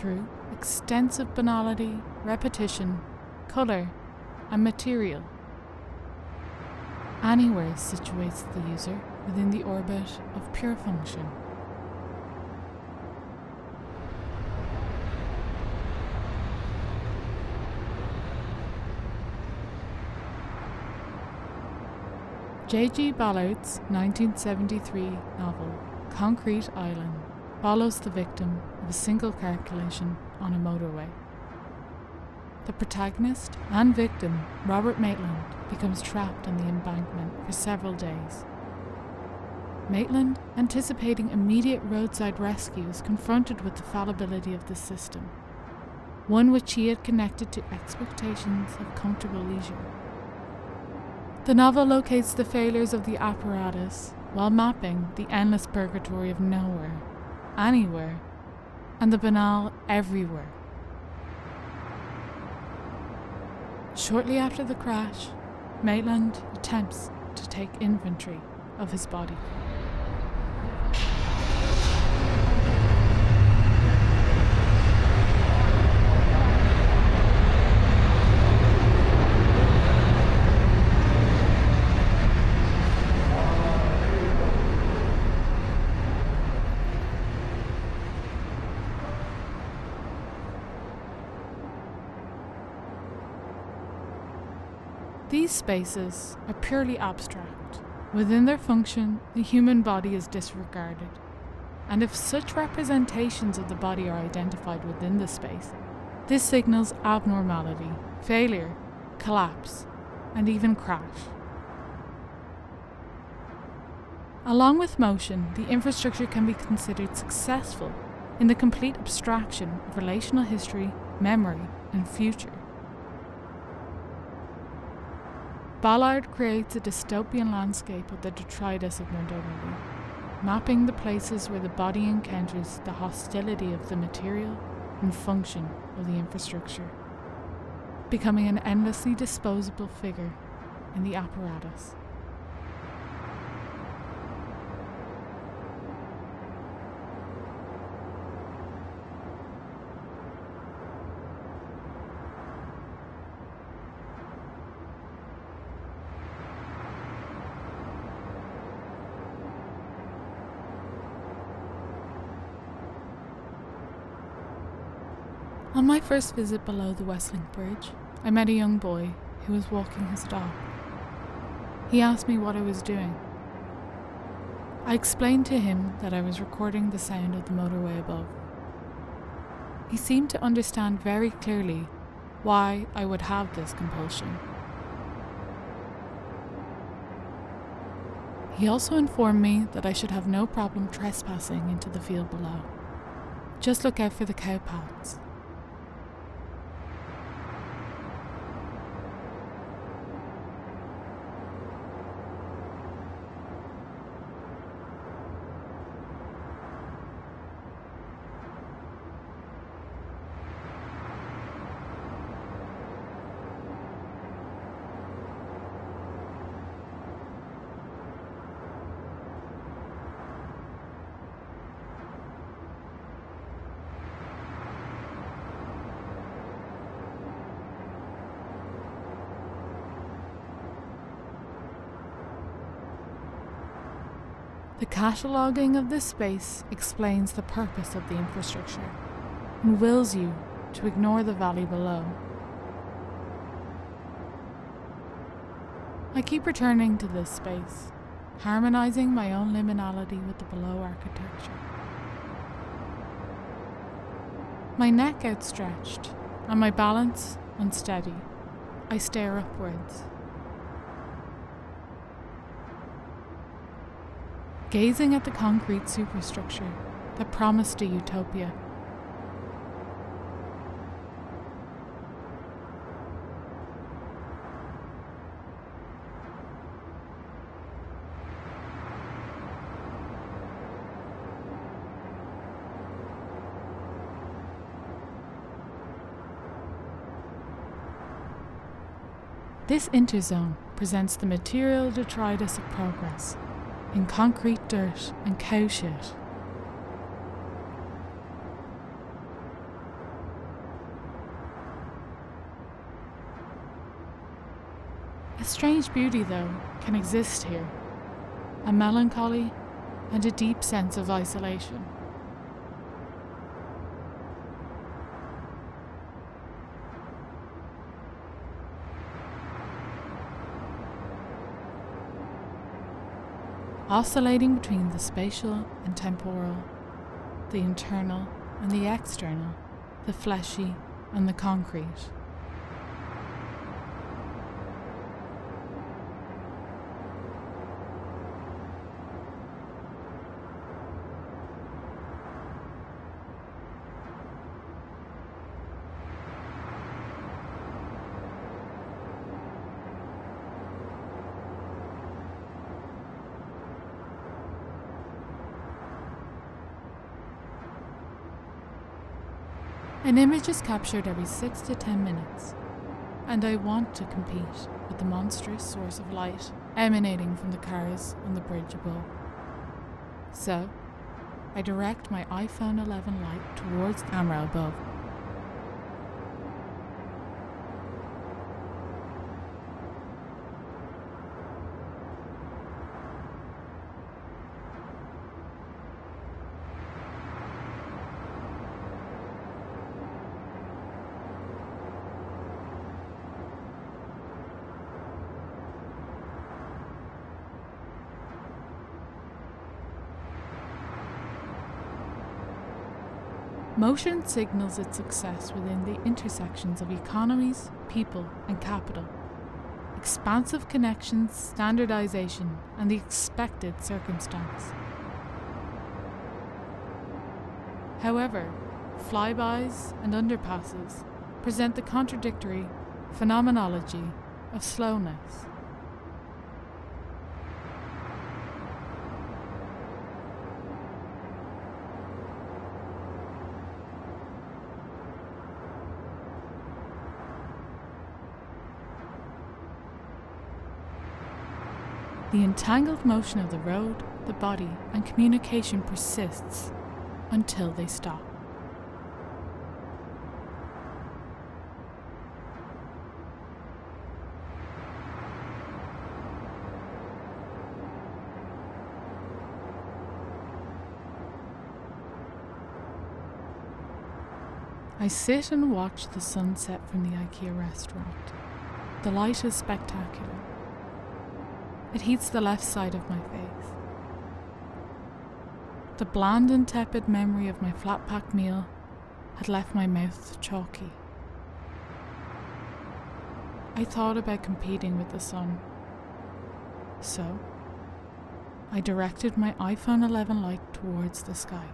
through extensive banality, repetition, colour, and material. Anywhere situates the user within the orbit of pure function. J.G. Ballard's 1973 novel, Concrete Island, follows the victim of a single car collision on a motorway. The protagonist and victim, Robert Maitland, becomes trapped on the embankment for several days. Maitland, anticipating immediate roadside rescue, is confronted with the fallibility of the system, one which he had connected to expectations of comfortable leisure. The novel locates the failures of the apparatus while mapping the endless purgatory of nowhere, anywhere, and the banal everywhere. Shortly after the crash, Maitland attempts to take inventory of his body. These spaces are purely abstract. Within their function, the human body is disregarded. And if such representations of the body are identified within the space, this signals abnormality, failure, collapse, and even crash. Along with motion, the infrastructure can be considered successful in the complete abstraction of relational history, memory, and future. Ballard creates a dystopian landscape of the detritus of modernity, mapping the places where the body encounters the hostility of the material and function of the infrastructure, becoming an endlessly disposable figure in the apparatus. On my first visit below the Westlink Bridge, I met a young boy who was walking his dog. He asked me what I was doing. I explained to him that I was recording the sound of the motorway above. He seemed to understand very clearly why I would have this compulsion. He also informed me that I should have no problem trespassing into the field below. Just look out for the cow paths. The cataloguing of this space explains the purpose of the infrastructure and wills you to ignore the valley below. I keep returning to this space, harmonizing my own liminality with the below architecture. My neck outstretched and my balance unsteady, I stare upwards. Gazing at the concrete superstructure that promised a utopia. This interzone presents the material detritus of progress in concrete dirt and cow shit. A strange beauty, though, can exist here. A melancholy and a deep sense of isolation. Oscillating between the spatial and temporal, the internal and the external, the fleshy and the concrete. An image is captured every 6 to 10 minutes, and I want to compete with the monstrous source of light emanating from the cars on the bridge above. So, I direct my iPhone 11 light towards the camera above. Motion signals its success within the intersections of economies, people, and capital. Expansive connections, standardization, and the expected circumstance. However, flybys and underpasses present the contradictory phenomenology of slowness. The entangled motion of the road, the body, and communication persists until they stop. I sit and watch the sunset from the IKEA restaurant. The light is spectacular. It heats the left side of my face. The bland and tepid memory of my flat-pack meal had left my mouth chalky. I thought about competing with the sun. So, I directed my iPhone 11 light towards the sky.